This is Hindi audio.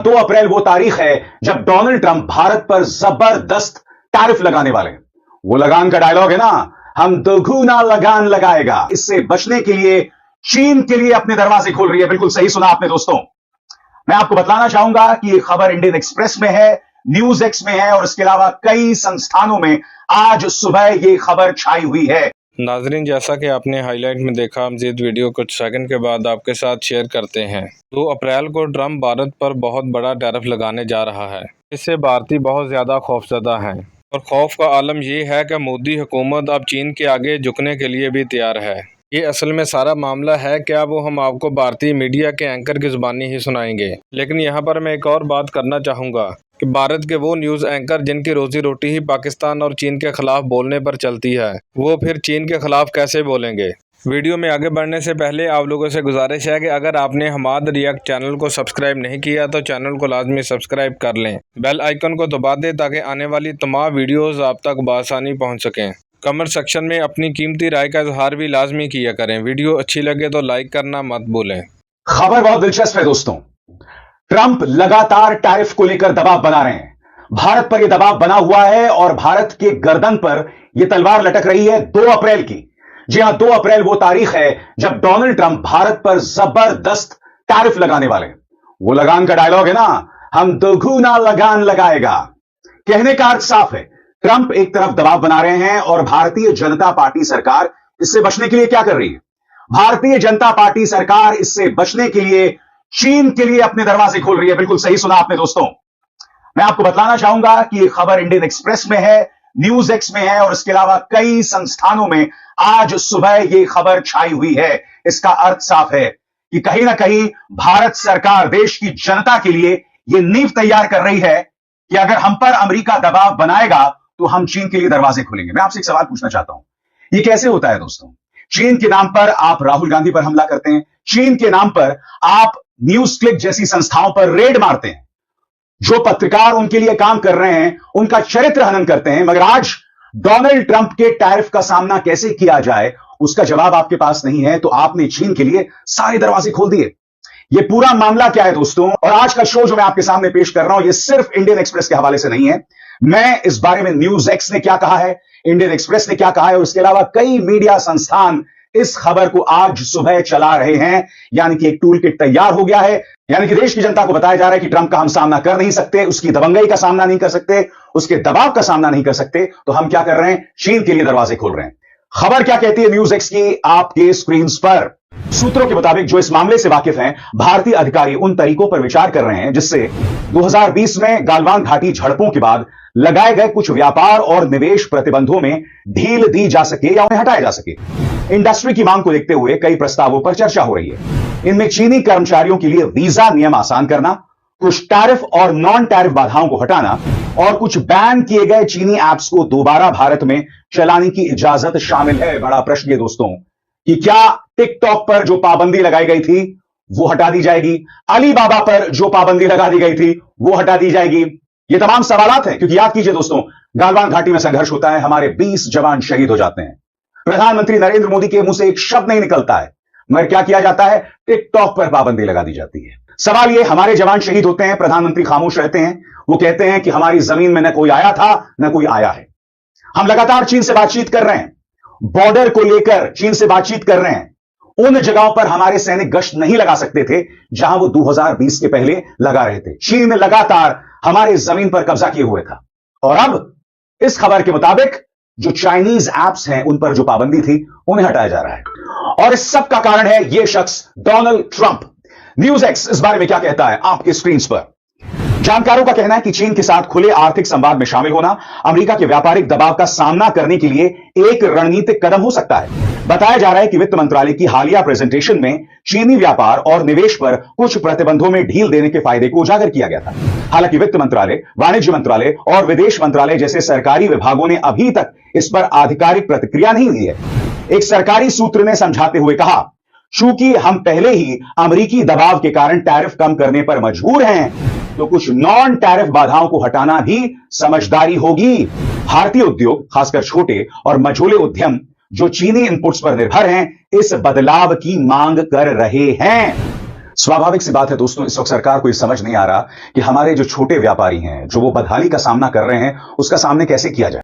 2 अप्रैल वो तारीख है जब डोनाल्ड ट्रंप भारत पर जबरदस्त टैरिफ लगाने वाले हैं। वो लगान का डायलॉग है ना, हम दोगुना लगान लगाएगा। इससे बचने के लिए चीन के लिए अपने दरवाजे खोल रही है। बिल्कुल सही सुना आपने दोस्तों। मैं आपको बताना चाहूंगा कि ये खबर इंडियन एक्सप्रेस में है, न्यूज एक्स में है और इसके अलावा कई संस्थानों में आज सुबह ये खबर छाई हुई है। नाजरीन, जैसा कि आपने हाईलाइट में देखा, मज़ीद वीडियो कुछ सेकंड के बाद आपके साथ शेयर करते हैं। 2 अप्रैल को ट्रंप भारत पर बहुत बड़ा टैरिफ लगाने जा रहा है। इससे भारतीय बहुत ज़्यादा खौफजदा हैं और खौफ का आलम ये है कि मोदी हुकूमत अब चीन के आगे झुकने के लिए भी तैयार है। ये असल में सारा मामला है क्या वो हम आपको भारतीय मीडिया के एंकर की ज़ुबानी ही सुनाएंगे। लेकिन यहाँ पर मैं एक और बात करना चाहूँगा कि भारत के वो न्यूज़ एंकर जिनकी रोजी रोटी ही पाकिस्तान और चीन के खिलाफ बोलने पर चलती है, वो फिर चीन के खिलाफ कैसे बोलेंगे। वीडियो में आगे बढ़ने से पहले आप लोगों से गुजारिश है कि अगर आपने हमाद रिएक्ट चैनल को सब्सक्राइब नहीं किया तो चैनल को लाजमी सब्सक्राइब कर लें, बेल आइकन को दबा दें ताकि आने वाली तमाम वीडियोज़ आप तक बआसानी पहुँच सकें। कमेंट सेक्शन में अपनी कीमती राय का इजहार भी लाजमी किया करें। वीडियो अच्छी लगे तो लाइक करना मत भूलें। खबर बहुत दिलचस्प है दोस्तों। ट्रंप लगातार टैरिफ को लेकर दबाव बना रहे हैं। भारत पर यह दबाव बना हुआ है और भारत के गर्दन पर यह तलवार लटक रही है 2 अप्रैल की। जी हां, 2 अप्रैल वो तारीख है जब डोनाल्ड ट्रंप भारत पर जबरदस्त टैरिफ लगाने वाले हैं। वो लगान का डायलॉग है ना, हम दोगुना लगान लगाएगा। कहने का अर्थ साफ है, ट्रंप एक तरफ दबाव बना रहे हैं और भारतीय जनता पार्टी सरकार इससे बचने के लिए क्या कर रही है। भारतीय जनता पार्टी सरकार इससे बचने के लिए चीन के लिए अपने दरवाजे खोल रही है। बिल्कुल सही सुना आपने दोस्तों। मैं आपको बताना चाहूंगा कि ये खबर इंडियन एक्सप्रेस में है, न्यूज एक्स में है और इसके अलावा कई संस्थानों में आज सुबह ये खबर छाई हुई है। इसका अर्थ साफ है कि कहीं ना कहीं भारत सरकार देश की जनता के लिए ये नींव तैयार कर रही है कि अगर हम पर अमेरिका दबाव बनाएगा तो हम चीन के लिए दरवाजे खोलेंगे। मैं आपसे एक सवाल पूछना चाहता हूं, ये कैसे होता है दोस्तों? चीन के नाम पर आप राहुल गांधी पर हमला करते हैं, चीन के नाम पर आप न्यूज क्लिक जैसी संस्थाओं पर रेड मारते हैं, जो पत्रकार उनके लिए काम कर रहे हैं उनका चरित्र हनन करते हैं, मगर आज डोनाल्ड ट्रंप के टैरिफ का सामना कैसे किया जाए उसका जवाब आपके पास नहीं है, तो आपने चीन के लिए सारे दरवाजे खोल दिए। यह पूरा मामला क्या है दोस्तों? और आज का शो जो मैं आपके सामने पेश कर रहा हूं, यह सिर्फ इंडियन एक्सप्रेस के हवाले से नहीं है। मैं इस बारे में न्यूज एक्स ने क्या कहा है, इंडियन एक्सप्रेस ने क्या कहा है और इसके अलावा कई मीडिया संस्थान इस खबर को आज सुबह चला रहे हैं। यानी कि एक टूल किट तैयार हो गया है। यानी कि देश की जनता को बताया जा रहा है कि ट्रंप का हम सामना कर नहीं सकते, उसकी दबंगई का सामना नहीं कर सकते, उसके दबाव का सामना नहीं कर सकते, तो हम क्या कर रहे हैं? चीन के लिए दरवाजे खोल रहे हैं। खबर क्या कहती है न्यूज एक्स की आपके स्क्रीन पर? सूत्रों के मुताबिक जो इस मामले से वाकिफ हैं, भारतीय अधिकारी उन तरीकों पर विचार कर रहे हैं जिससे 2020 में गालवान घाटी झड़पों के बाद लगाए गए कुछ व्यापार और निवेश प्रतिबंधों में ढील दी जा सके या उन्हें हटाया जा सके। इंडस्ट्री की मांग को देखते हुए कई प्रस्तावों पर चर्चा हो रही है। इनमें चीनी कर्मचारियों के लिए वीजा नियम आसान करना, कुछ टैरिफ और नॉन टैरिफ बाधाओं को हटाना और कुछ बैन किए गए चीनी ऐप्स को दोबारा भारत में चलाने की इजाजत शामिल है। बड़ा प्रश्न ये दोस्तों कि क्या टिकटॉक पर जो पाबंदी लगाई गई थी वो हटा दी जाएगी, अलीबाबा पर जो पाबंदी लगा दी गई थी वो हटा दी जाएगी? ये तमाम सवालात हैं, क्योंकि याद कीजिए दोस्तों, गालवान घाटी में संघर्ष होता है, हमारे 20 जवान शहीद हो जाते हैं। प्रधानमंत्री नरेंद्र मोदी के मुंह से एक शब्द नहीं निकलता है, मगर क्या किया जाता है? टिकटॉक पर पाबंदी लगा दी जाती है। सवाल ये, हमारे जवान शहीद होते हैं, प्रधानमंत्री खामोश रहते हैं। वो कहते हैं कि हमारी जमीन में न कोई आया था न कोई आया है। हम लगातार चीन से बातचीत कर रहे हैं, बॉर्डर को लेकर चीन से बातचीत कर रहे हैं। उन जगहों पर हमारे सैनिक गश्त नहीं लगा सकते थे जहां वो 2020 के पहले लगा रहे थे। चीन ने लगातार हमारे जमीन पर कब्जा किए हुए था और अब इस खबर के मुताबिक जो चाइनीज ऐप्स हैं उन पर जो पाबंदी थी उन्हें हटाया जा रहा है। और इस सब का कारण है यह शख्स डोनाल्ड ट्रंप। न्यूज एक्स इस बारे में क्या कहता है आपके स्क्रीन पर? जानकारों का कहना है कि चीन के साथ खुले आर्थिक संवाद में शामिल होना अमेरिका के व्यापारिक दबाव का सामना करने के लिए एक रणनीतिक कदम हो सकता है। बताया जा रहा है कि वित्त मंत्रालय की हालिया प्रेजेंटेशन में चीनी व्यापार और निवेश पर कुछ प्रतिबंधों में ढील देने के फायदे को उजागर किया गया था। हालांकि वित्त मंत्रालय, वाणिज्य मंत्रालय और विदेश मंत्रालय जैसे सरकारी विभागों ने अभी तक इस पर आधिकारिक प्रतिक्रिया नहीं दी है। एक सरकारी सूत्र ने समझाते हुए कहा, चूंकि हम पहले ही अमेरिकी दबाव के कारण टैरिफ कम करने पर मजबूर हैं, तो कुछ नॉन टैरिफ बाधाओं को हटाना भी समझदारी होगी। भारतीय उद्योग, खासकर छोटे और मझोले उद्यम जो चीनी इनपुट्स पर निर्भर हैं, इस बदलाव की मांग कर रहे हैं। स्वाभाविक सी बात है दोस्तों, इस वक्त सरकार को ये समझ नहीं आ रहा कि हमारे जो छोटे व्यापारी हैं, जो वो बदहाली का सामना कर रहे हैं, उसका सामने कैसे किया जाए।